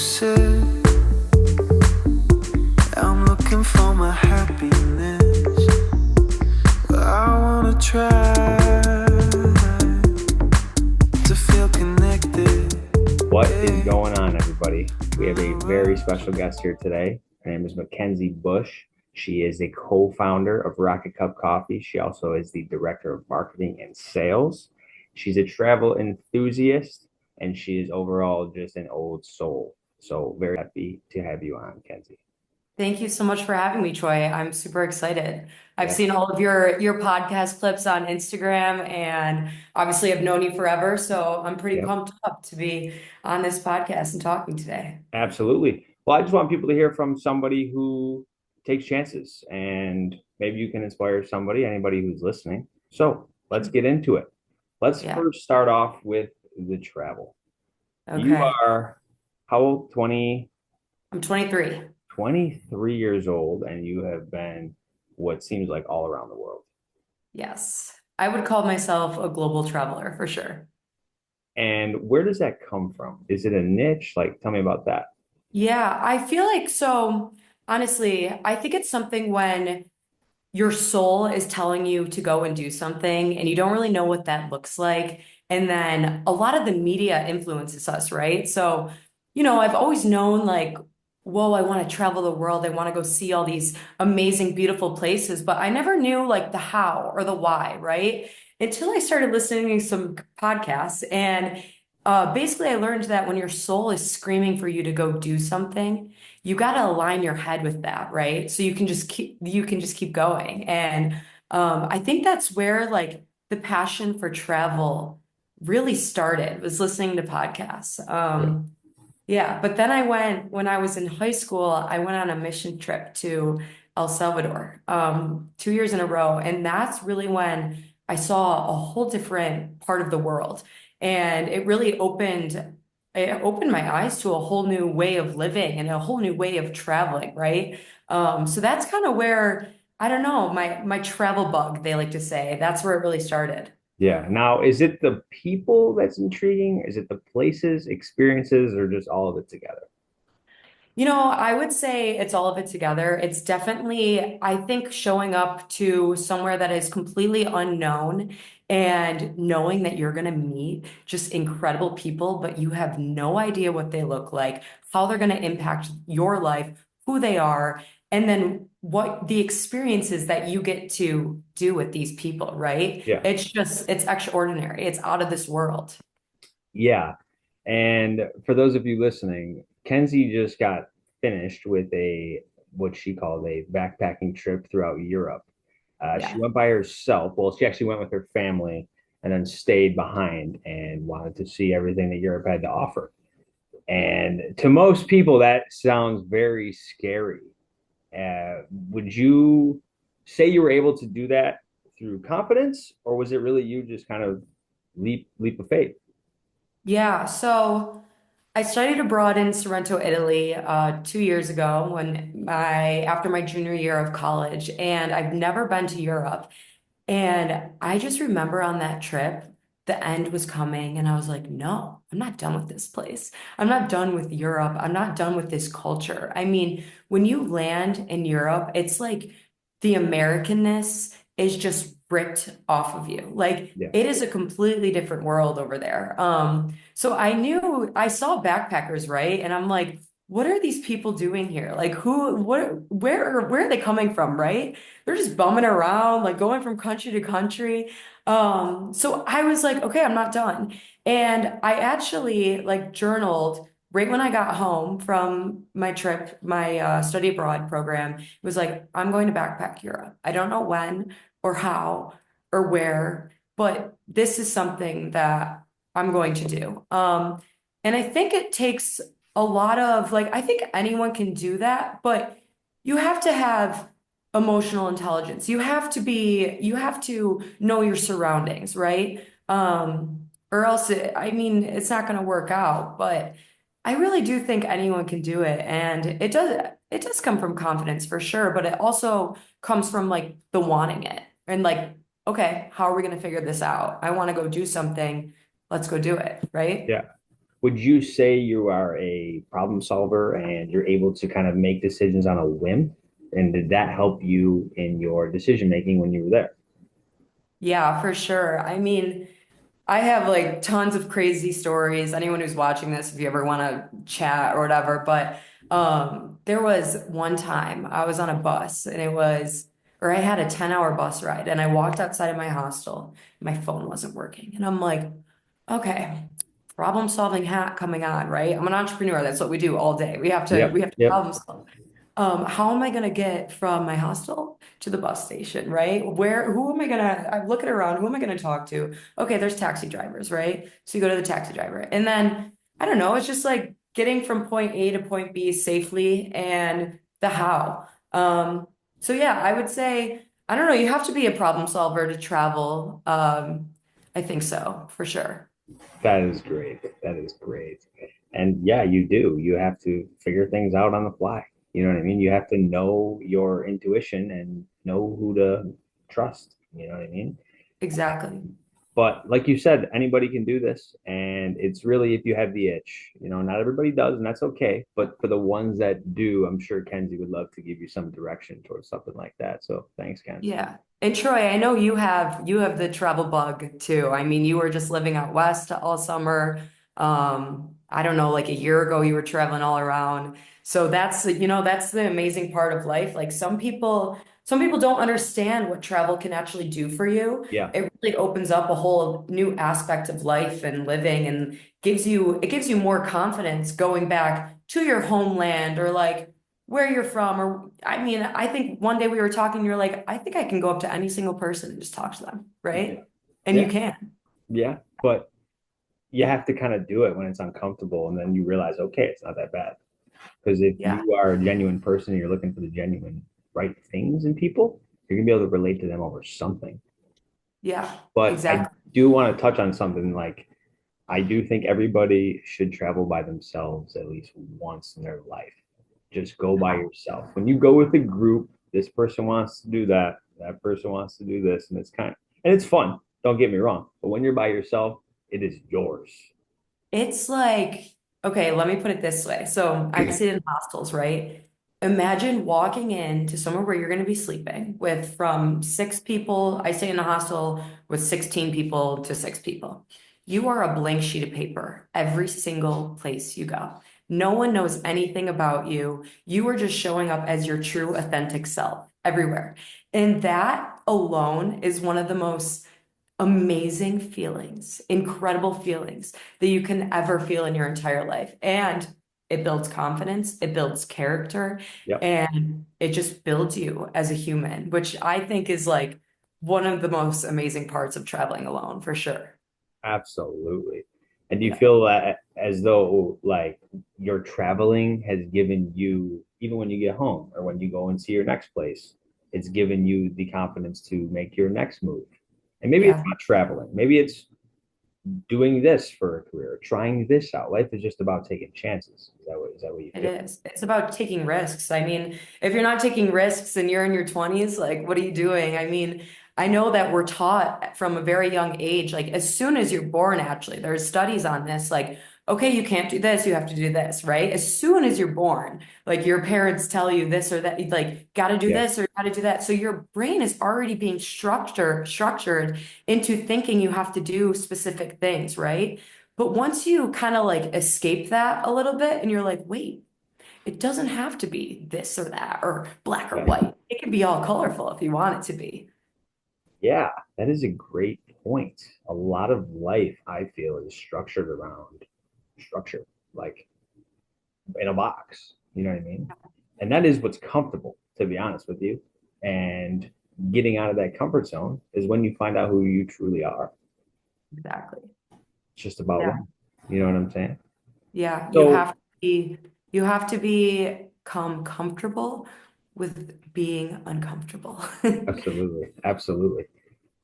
sick. I'm looking for my happiness, but I wanna try to feel connected. What is going on, everybody? We have a very special guest here today. Her name is Mackenzie Bush. She is a co-founder of Rocket Cup Coffee. She also is the director of marketing and sales. She's a travel enthusiast, and she is overall just an old soul. So very happy to have you on, Mackenzie. Thank you so much for having me, Troy. I'm super excited. I've Yeah. seen all of your podcast clips on Instagram, and obviously I've known you forever, so I'm pretty Yep. pumped up to be on this podcast and talking today. Absolutely. Well, I just want people to hear from somebody who takes chances, and maybe you can inspire somebody, anybody who's listening. So let's get into it. Let's Yeah. first start off with the travel. You Okay. are how old? 20, I'm 23. 23 years old, and you have been what seems like all around the world. Yes. I would call myself a global traveler for sure. And where does that come from? Is it a niche? Like, tell me about that. Yeah, I feel like so honestly, I think it's something when your soul is telling you to go and do something and you don't really know what that looks like. And then a lot of the media influences us, right? So, I've always known like, whoa, I want to travel the world. I want to go see all these amazing, beautiful places, but I never knew like the how or the why, right? Until I started listening to some podcasts and basically I learned that when your soul is screaming for you to go do something, you got to align your head with that, right? So you can just keep going. And I think that's where like the passion for travel really started, was listening to podcasts. Yeah. Yeah, but then when I was in high school, I went on a mission trip to El Salvador, 2 years in a row. And that's really when I saw a whole different part of the world. And it opened my eyes to a whole new way of living and a whole new way of traveling, right? So that's kind of where, I don't know, my travel bug, they like to say, that's where it really started. Yeah. Now, is it the people that's intriguing? Is it the places, experiences, or just all of it together? I would say it's all of it together. It's definitely, I think, showing up to somewhere that is completely unknown and knowing that you're going to meet just incredible people, but you have no idea what they look like, how they're going to impact your life, who they are, and then what the experiences that you get to do with these people, right? Yeah. It's extraordinary. It's out of this world. Yeah. And for those of you listening, Kenzie just got finished with what she called a backpacking trip throughout Europe. She Yeah. went by herself. Well, she actually went with her family and then stayed behind and wanted to see everything that Europe had to offer. And to most people, that sounds very scary. Would you say you were able to do that through confidence, or was it really you just kind of leap of faith? Yeah, so I studied abroad in Sorrento, Italy, 2 years ago when my after my junior year of college, and I've never been to Europe. And I just remember on that trip, the end was coming, and I was like, no, I'm not done with this place. I'm not done with Europe. I'm not done with this culture. I mean, when you land in Europe, it's like the Americanness is just ripped off of you. Like Yeah. it is a completely different world over there. So I knew I saw backpackers, right? And I'm like, what are these people doing here? Like where are they coming from, right? They're just bumming around, like going from country to country. So I was like, okay, I'm not done. And I actually like journaled right when I got home from my trip, my study abroad program. It was like, I'm going to backpack Europe. I don't know when or how or where, but this is something that I'm going to do. And I think it takes a lot of like, I think anyone can do that, but you have to have emotional intelligence. You have to know your surroundings, right? Or else I mean, it's not going to work out. But I really do think anyone can do it. And it does come from confidence for sure, but it also comes from like the wanting it and like, okay, how are we going to figure this out? I want to go do something. Let's go do it, right? Yeah. Would you say you are a problem solver and you're able to kind of make decisions on a whim? And did that help you in your decision making when you were there? Yeah, for sure. I mean, I have like tons of crazy stories. Anyone who's watching this, if you ever want to chat or whatever, but there was one time I was on a bus and or I had a 10-hour bus ride and I walked outside of my hostel. My phone wasn't working. And I'm like, okay, problem solving hat coming on, right? I'm an entrepreneur. That's what we do all day. We Yep. have to Yep. problem solve. How am I gonna get from my hostel to the bus station, right? Who am I gonna, I'm looking around, who am I gonna talk to? Okay, there's taxi drivers, right? So you go to the taxi driver. And then, I don't know, it's just like getting from point A to point B safely and the how. So yeah, I would say, I don't know, you have to be a problem solver to travel. I think so, for sure. That is great. That is great. And yeah, you do. You have to figure things out on the fly. You know what I mean? You have to know your intuition and know who to trust. You know what I mean? Exactly. But like you said, anybody can do this. And it's really if you have the itch. You know, not everybody does, and that's okay. But for the ones that do, I'm sure Kenzie would love to give you some direction towards something like that. So thanks, Ken. Yeah. And Troy, I know you have the travel bug too. I mean, you were just living out west all summer. I don't know, like a year ago you were traveling all around. So that's the amazing part of life. Like some people don't understand what travel can actually do for you. Yeah. It really opens up a whole new aspect of life and living and it gives you more confidence going back to your homeland or like where you're from, or I mean, I think one day we were talking, you're like, I think I can go up to any single person and just talk to them, Yeah. right? And you Yeah. can. Yeah. But you have to kind of do it when it's uncomfortable, and then you realize, okay, it's not that bad. Because if Yeah. you are a genuine person and you're looking for the genuine right things in people, you're gonna be able to relate to them over something. Yeah. But I Exactly. do want to touch on something like I do think everybody should travel by themselves at least once in their life. Just go by yourself. When you go with a group, this person wants to do that, that person wants to do this, and it's fun. Don't get me wrong. But when you're by yourself, it is yours. It's like, okay, let me put it this way. So I stayed in hostels, right? Imagine walking into somewhere where you're going to be sleeping with from six people. I stay in a hostel with 16 people to six people. You are a blank sheet of paper every single place you go. No one knows anything about you. You are just showing up as your true, authentic self everywhere. And that alone is one of the most amazing feelings, incredible feelings that you can ever feel in your entire life. And it builds confidence, it builds character, Yep. and it just builds you as a human, which I think is like one of the most amazing parts of traveling alone, for sure. Absolutely. And do you Yeah. feel that as though like your traveling has given you, even when you get home or when you go and see your next place, it's given you the confidence to make your next move? And maybe it's Yeah. not traveling, maybe it's doing this for a career, trying this out. Life is just about taking chances. Is that what you It feel? is. It's about taking risks. I mean, if you're not taking risks and you're in your 20s, like, what are you doing? I mean, I know that we're taught from a very young age, like, as soon as you're born, actually, there's studies on this, like, okay, you can't do this, you have to do this, right? As soon as you're born, like, your parents tell you this or that, like, got to do Yeah. this or got to do that. So your brain is already being structured into thinking you have to do specific things, right? But once you kind of like escape that a little bit and you're like, wait, it doesn't have to be this or that or black or Yeah. white. It can be all colorful if you want it to be. Yeah, that is a great point. A lot of life, I feel, is structured around structure, like in a box. You know what I mean? And that is what's comfortable, to be honest with you. And getting out of that comfort zone is when you find out who you truly are. Exactly. It's just about Yeah. when. You know what I'm saying? Yeah. So You have to become comfortable with being uncomfortable. absolutely, absolutely.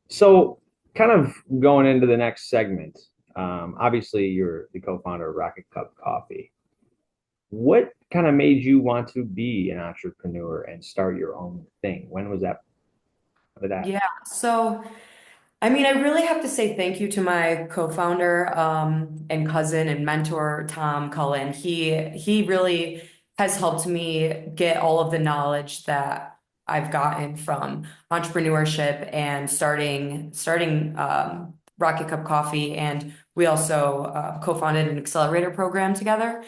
So kind of going into the next segment, obviously you're the co-founder of Rocket Cup Coffee. What kind of made you want to be an entrepreneur and start your own thing? When was that? When did that? Yeah. So I mean, I really have to say thank you to my co-founder, and cousin and mentor, Tom Cullen. He really has helped me get all of the knowledge that I've gotten from entrepreneurship and starting Rocket Cup Coffee, and we also co-founded an accelerator program together.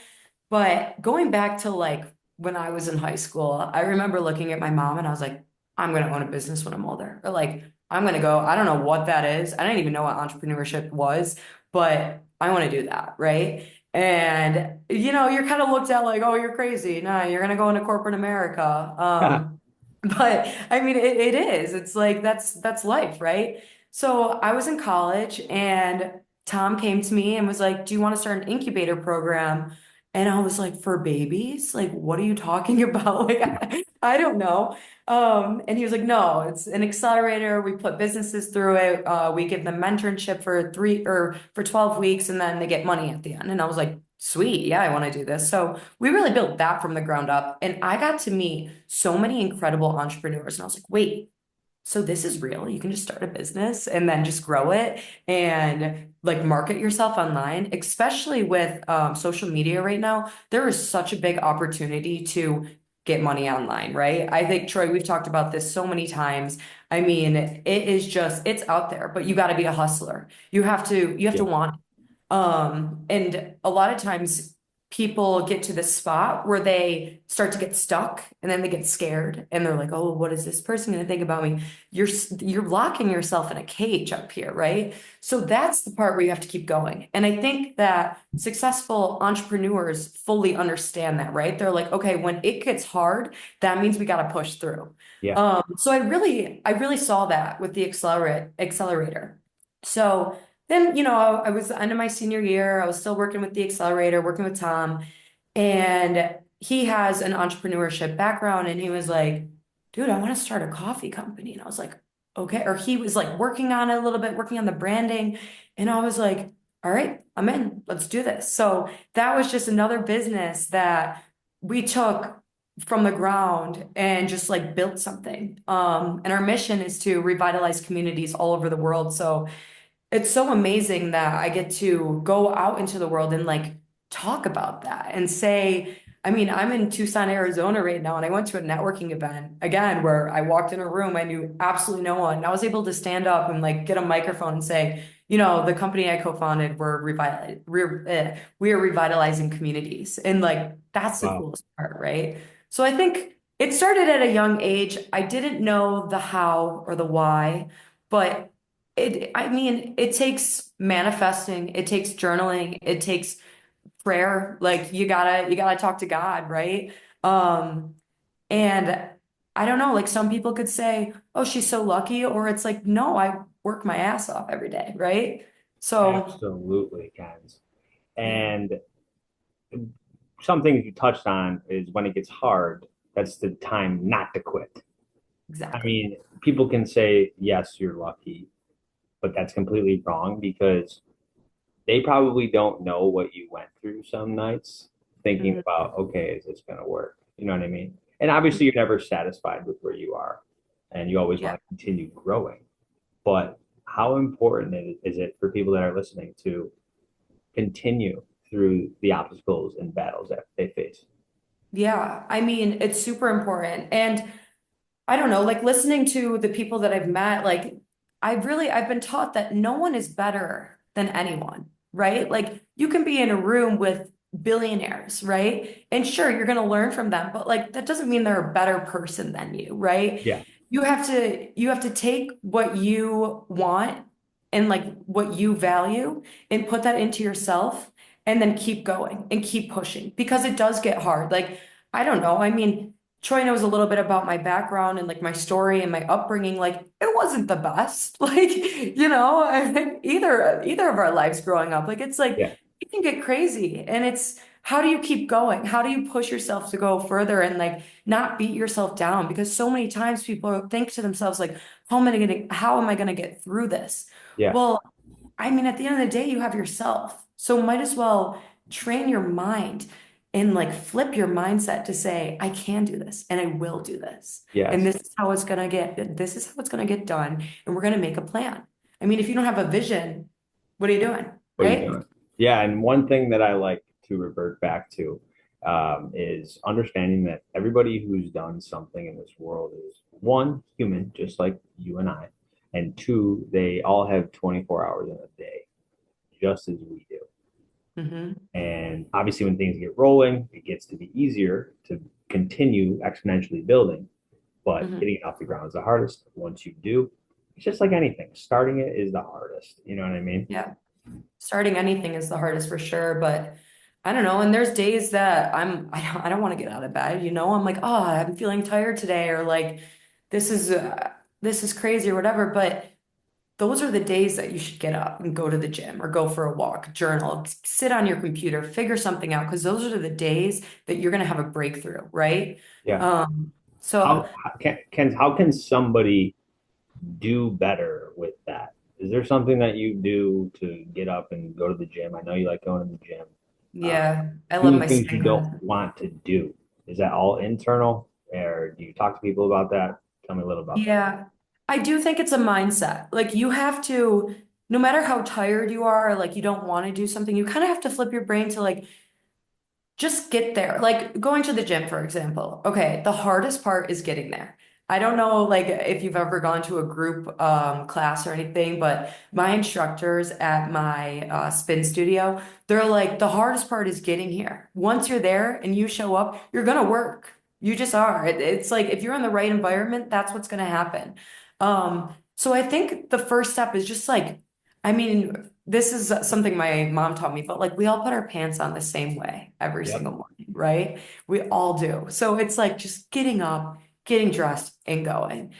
But going back to like when I was in high school, I remember looking at my mom and I was like, I'm going to own a business when I'm older. Or like, I'm going to go, I don't know what that is. I didn't even know what entrepreneurship was, but I want to do that. Right. And, you're kind of looked at like, oh, you're crazy. Nah, you're going to go into corporate America. But I mean, it is. It's like that's life, right? So I was in college and Tom came to me and was like, "Do you want to start an incubator program?" And I was like, "For babies? Like, what are you talking about?" Like, I don't know. And he was like, "No, it's an accelerator. We put businesses through it. We give them mentorship for 12 weeks, and then they get money at the end." And I was like, "Sweet, yeah, I want to do this." So we really built that from the ground up. And I got to meet so many incredible entrepreneurs. And I was like, wait, so this is real. You can just start a business and then just grow it and like market yourself online, especially with social media right now. There is such a big opportunity to get money online, right? I think, Troy, we've talked about this so many times. I mean, it's out there, but you got to be a hustler. You have to Yeah. want it. And a lot of times people get to this spot where they start to get stuck and then they get scared and they're like, "Oh, what is this person going to think about me?" You're locking yourself in a cage up here, right? So that's the part where you have to keep going. And I think that successful entrepreneurs fully understand that, right? They're like, "Okay, when it gets hard, that means we got to push through." Yeah. So I really saw that with the accelerator. So then, I was end of my senior year. I was still working with the accelerator, working with Tom, and he has an entrepreneurship background. And he was like, "Dude, I want to start a coffee company." And I was like, "Okay." Or he was like working on it a little bit, working on the branding. And I was like, "All right, I'm in. Let's do this." So that was just another business that we took from the ground and just like built something. And our mission is to revitalize communities all over the world. So it's so amazing that I get to go out into the world and like talk about that and say, I mean, I'm in Tucson, Arizona right now, and I went to a networking event again where I walked in a room, I knew absolutely no one. And I was able to stand up and like get a microphone and say, the company I co-founded, we are revitalizing communities. And like that's the Wow. coolest part, right? So I think it started at a young age. I didn't know the how or the why, but I mean, it takes manifesting, it takes journaling, it takes prayer. Like you gotta talk to God, right? Um, and I don't know, like some people could say, "Oh, she's so lucky," or it's like, "No, I work my ass off every day," right? So, Absolutely, Kens. yeah, And something you touched on is when it gets hard, that's the time not to quit. I exactly. mean, people can say, yes, you're lucky, but that's completely wrong because they probably don't know what you went through some nights thinking Mhm. about, okay, is this going to work? You know what I mean? And obviously, you're never satisfied with where you are and you always Yeah. want to continue growing. But how important is it for people that are listening to continue through the obstacles and battles that they face? Yeah. I mean, it's super important. And I don't know, like listening to the people that I've met, like I've been taught that no one is better than anyone, right? Like you can be in a room with billionaires, right? And sure, you're going to learn from them, but like that doesn't mean they're a better person than you, right? Yeah. You have to take what you want and like what you value and put that into yourself and then keep going and keep pushing because it does get hard. Like I don't know. I mean, Troy knows a little bit about my background and like my story and my upbringing. Like it wasn't the best. Like, I think either of our lives growing up, like it's like Yeah. it can get crazy. And it's how do you keep going? How do you push yourself to go further and like not beat yourself down? Because so many times people think to themselves, like, how am I gonna get through this? Yeah. Well, I mean, at the end of the day, you have yourself. So might as well train your mind and like flip your mindset to say, I can do this and I will do this. And Yes. this is how it's gonna get done. And we're gonna make a plan. I mean, if you don't have a vision, what are you doing? What are you Right? doing? Yeah, and one thing that I like to revert back to is understanding that everybody who's done something in this world is one, human, just like you and I, and two, they all have 24 hours in a day, just as we do. Hmm. And obviously, when things get rolling, it gets to be easier to continue exponentially building, but Hmm. getting it off the ground is the hardest. Once you do, it's just like anything. Starting it is the hardest. You know what I mean? Yeah. Starting anything is the hardest for sure, but I don't know. And there's days that I don't want to get out of bed, you know? I'm like, oh, I'm feeling tired today, or like this is this is crazy or whatever. But those are the days that you should get up and go to the gym or go for a walk, journal, sit on your computer, figure something out, because those are the days that you're going to have a breakthrough, right? Yeah. Um, so How can somebody do better with that? Is there something that you do to get up and go to the gym? I know you like going to the gym. Uh, yeah, I love Doing my things you spin don't class. want to do. Is that all internal, or do you talk to people about that? Tell me a little about that. Yeah, I do think it's a mindset. Like you have to, no matter how tired you are, like you don't want to do something, you kind of have to flip your brain to like just get there. Like going to the gym, for example. Okay, the hardest part is getting there. I don't know like if you've ever gone to a group class or anything, but my instructors at my spin studio, they're like, the hardest part is getting here. Once you're there and you show up, you're gonna work. You just are. It's like if you're in the right environment, that's what's gonna happen. So I think the first step is just like, I mean, this is something my mom taught me, but like we all put our pants on the same way every Yep. single morning, right? We all do. So it's like just getting up, getting dressed, and going.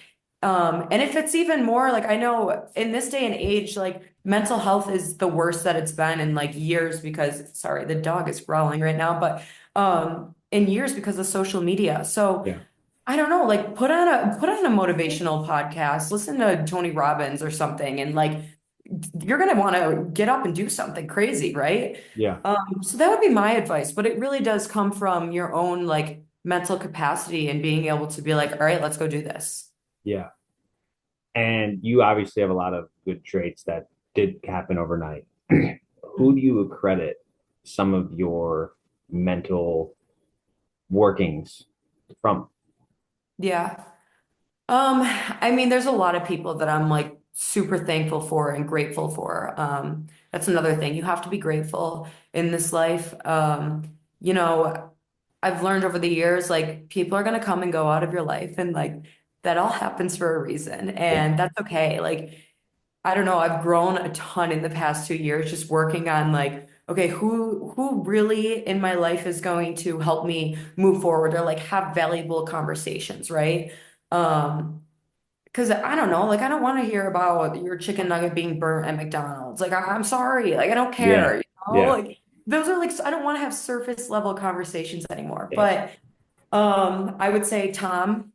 And if it's even more like I know in this day and age, like mental health is the worst that it's been in like years because sorry, the dog is growling right now, but in years because of social media. So Yeah. I don't know, like put on a motivational podcast, listen to Tony Robbins or something, and like you're gonna want to get up and do something crazy, right? Yeah. So that would be my advice, but it really does come from your own like mental capacity and being able to be like, all right, let's go do this. Yeah. And you obviously have a lot of good traits that did happen overnight. Who do you accredit some of your mental workings from? Yeah. I mean, there's a lot of people that I'm like super thankful for and grateful for. That's another thing. You have to be grateful in this life. You know, I've learned over the years, like people are gonna come and go out of your life, and like that all happens for a reason, Yeah. and that's okay. Like, I don't know, I've grown a ton in the past 2 years just working on like, okay, who really in my life is going to help me move forward or like have valuable conversations, right? Um, because I don't know, like I don't want to hear about your chicken nugget being burnt at McDonald's. Like I'm sorry, like I don't Yeah. care, you know? Yeah. Like those are like I don't want to have surface level conversations anymore. Yeah. But I would say Tom,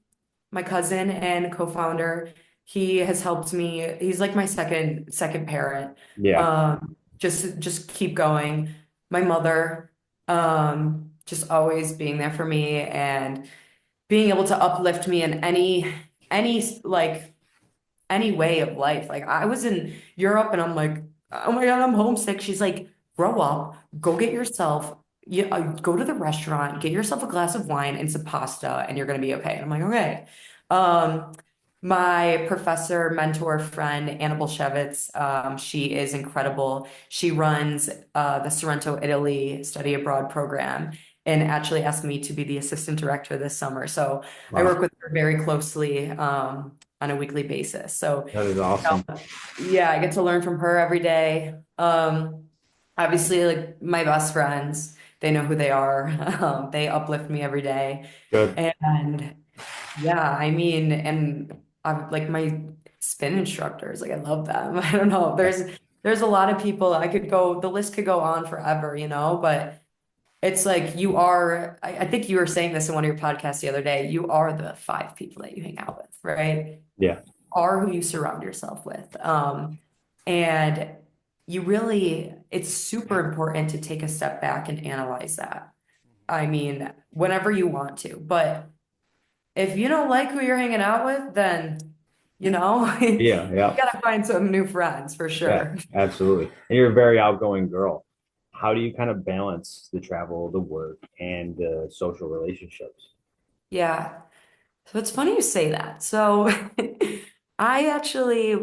my cousin and co-founder, he has helped me. He's like my second parent. Yeah. Just keep going. My mother, just always being there for me and being able to uplift me in any like any way of life. Like I was in Europe and I'm like, oh my God, I'm homesick. She's like, grow up, go get yourself, go to the restaurant, get yourself a glass of wine and some pasta, and you're gonna be okay. And I'm like, okay. Um, my professor, mentor, friend, Anna Bolshevitz, she is incredible. She runs the Sorrento, Italy study abroad program and actually asked me to be the assistant director this summer. So I Wow. work with her very closely on a weekly basis. So, That is awesome. yeah, I get to learn from her every day. Obviously, like my best friends, they know who they are. They uplift me every day. Good. And yeah, I mean, and I'm like my spin instructors, like I love them. I don't know. There's a lot of people I could go, the list could go on forever, you know, but it's like you are, I think you were saying this in one of your podcasts the other day, you are the five people that you hang out with, right? Yeah. Are who you surround yourself with. And you really, it's super important to take a step back and analyze that. I mean, whenever you want to, but if you don't like who you're hanging out with, then you know? Yeah, You yeah, gotta find some new friends for yeah, sure. absolutely. And you're a very outgoing girl. How do you kind of balance the travel, the work, and the social relationships? Yeah. So it's funny you say that. So I actually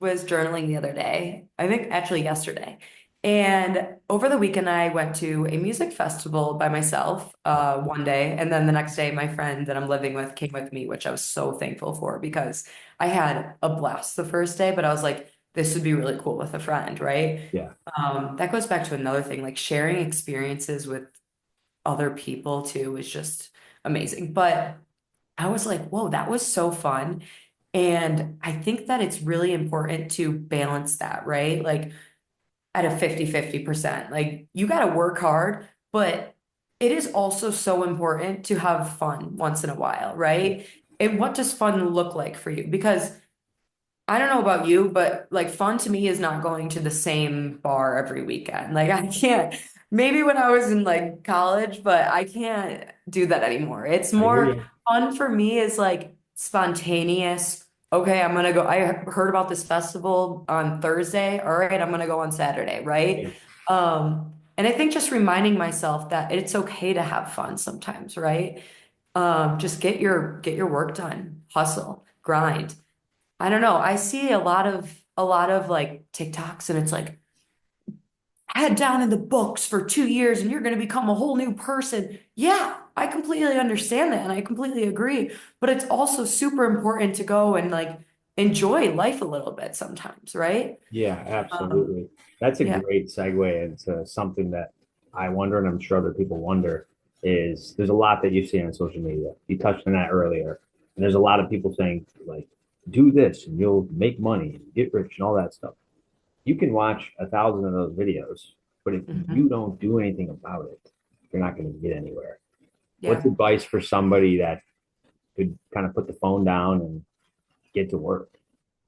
was journaling the other day, I think actually yesterday. And over the weekend, I went to a music festival by myself one day. And then the next day, my friend that I'm living with came with me, which I was so thankful for because I had a blast the first day, but I was like, this would be really cool with a friend, right? Yeah, That goes back to another thing, like sharing experiences with other people too is just amazing. But I was like, whoa, that was so fun. And I think that it's really important to balance that, right? Like at a 50-50%. Like you got to work hard, but it is also so important to have fun once in a while, right? And what does fun look like for you? Because I don't know about you, but like fun to me is not going to the same bar every weekend. Like I can't, maybe when I was in like college, but I can't do that anymore. It's I hear more you. fun for me is like spontaneous. Okay, I'm gonna go. I heard about this festival on Thursday. All right, I'm gonna go on Saturday, right? Yeah, And I think just reminding myself that it's okay to have fun sometimes, right? Just get your work done, hustle, grind. I don't know. I see a lot of like TikToks and it's like head down in the books for 2 years and you're going to become a whole new person. Yeah, I completely understand that and I completely agree. But it's also super important to go and like enjoy life a little bit sometimes, right? yeah, Um, absolutely. That's a yeah. great segue into something that I wonder, and I'm sure other people wonder, is there's a lot that you see on social media. You touched on that earlier. And there's a lot of people saying, like, do this and you'll make money and get rich and all that stuff. You can watch 1,000 of those videos, but if you Mhm. don't do anything about it, you're not going to get anywhere. What's Yeah. advice for somebody that could kind of put the phone down and get to work?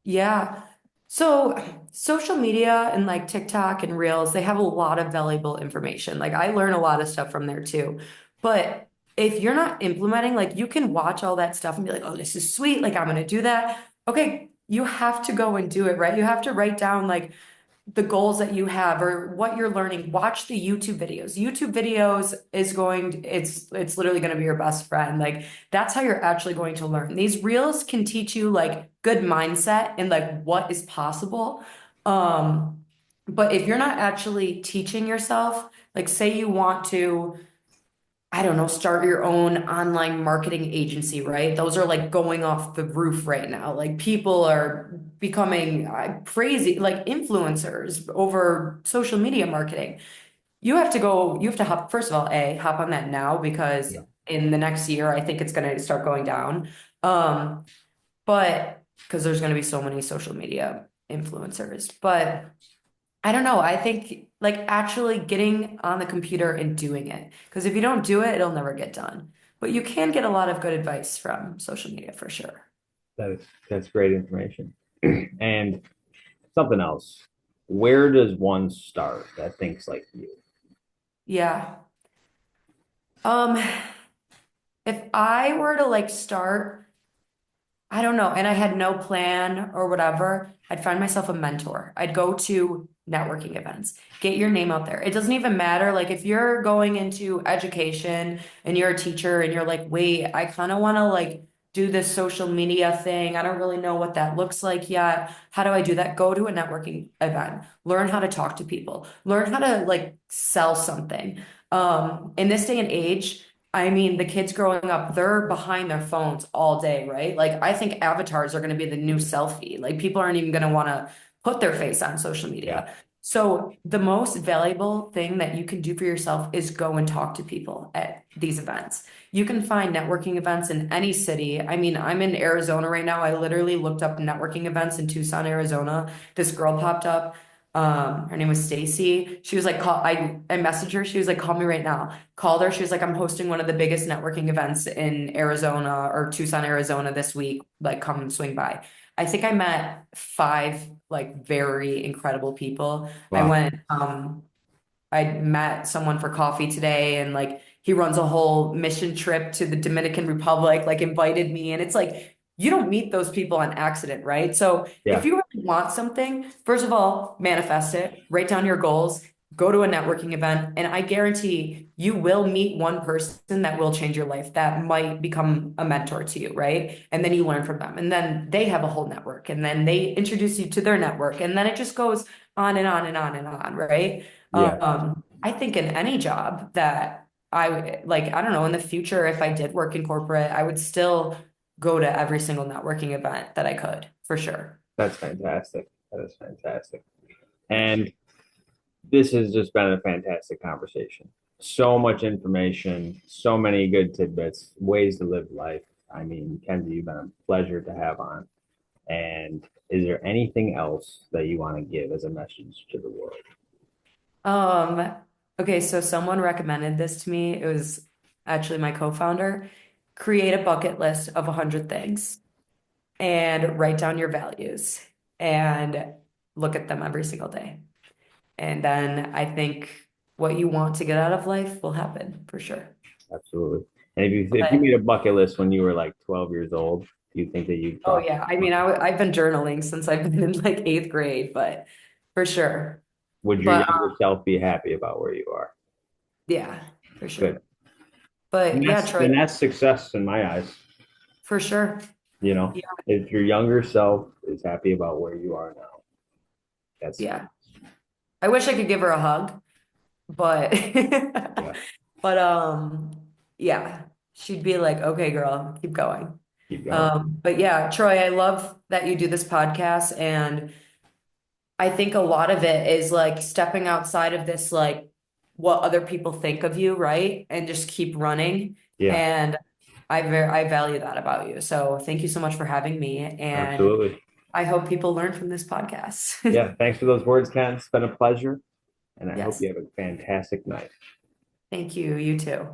Yeah. So social media and like TikTok and Reels, they have a lot of valuable information. Like I learn a lot of stuff from there too. But if you're not implementing, like you can watch all that stuff and be like, oh, this is sweet. Like I'm gonna do that. Okay, you have to go and do it, right? You have to write down like the goals that you have or what you're learning. Watch the YouTube videos. YouTube videos is it's literally going to be your best friend. Like that's how you're actually going to learn. These reels can teach you like good mindset and like what is possible. Um, but if you're not actually teaching yourself, like say you want to I don't know, start your own online marketing agency, right? Those are like going off the roof right now. Like people are becoming crazy, like influencers over social media marketing. You have to hop, first of all, hop on that now because Yeah. in the next year, I think it's going to start going down. Um, but because there's going to be so many social media influencers. But I don't know. I think like actually getting on the computer and doing it. Because if you don't do it, it'll never get done. But you can get a lot of good advice from social media for sure. That's great information. And something else. Where does one start that thinks like you? Yeah. Um, if I were to like start I don't know. And I had no plan or whatever. I'd find myself a mentor. I'd go to networking events, get your name out there. It doesn't even matter. Like if you're going into education and you're a teacher and you're like, wait, I kind of want to like do this social media thing. I don't really know what that looks like yet. How do I do that? Go to a networking event, learn how to talk to people, learn how to like sell something. In this day and age, I mean, the kids growing up, they're behind their phones all day, right? Like, I think avatars are going to be the new selfie. Like, people aren't even going to want to put their face on social Yeah. media. So, the most valuable thing that you can do for yourself is go and talk to people at these events. You can find networking events in any city. I mean, I'm in Arizona right now. I literally looked up networking events in Tucson, Arizona. This girl popped up. Her name was Stacy. She was like, I messaged her. She was like, call me right now. Called her. She was like, I'm hosting one of the biggest networking events in Arizona or Tucson, Arizona this week. Like, come swing by. I think I met five like very incredible people. Wow. I met someone for coffee today and like he runs a whole mission trip to the Dominican Republic, like invited me. And it's like you don't meet those people on accident, right? So if Yeah. you really want something, first of all, manifest it, write down your goals, go to a networking event, and I guarantee you will meet one person that will change your life that might become a mentor to you, right? And then you learn from them, and then they have a whole network, and then they introduce you to their network, and then it just goes on and on and on and on, right? Yeah. I think in any job that like, I don't know, in the future, if I did work in corporate, I would still go to every single networking event that I could, for sure. That's fantastic. That is fantastic. And this has just been a fantastic conversation. So much information, so many good tidbits, ways to live life. I mean, Kenzie, you've been a pleasure to have on. And is there anything else that you want to give as a message to the world? Um, okay, so someone recommended this to me. It was actually my co-founder. Create a bucket list of 100 things and write down your values and look at them every single day. And then I think what you want to get out of life will happen for sure. Absolutely. And if you But made a bucket list when you were like 12 years old, do you think that you'd oh cross? yeah, I mean, I've been journaling since I've been in like eighth grade, but for sure. Would your But younger self be happy about where you are? yeah, for Good. sure. But And yeah, that's Troy, and that's success in my eyes. for sure. You know, Yeah, if your younger self is happy about where you are now, that's yeah. I wish I could give her a hug, but yeah, but yeah, she'd be like, "Okay, girl, keep going." keep going. But yeah, Troy, I love that you do this podcast, and I think a lot of it is like stepping outside of this, like what other people think of you, right? And just keep running. Yeah, And I value that about you. So thank you so much for having me, and absolutely. I hope people learn from this podcast. Yeah, thanks for those words, Ken. It's been a pleasure, and I hope Yes, you have a fantastic night. thank you. You too.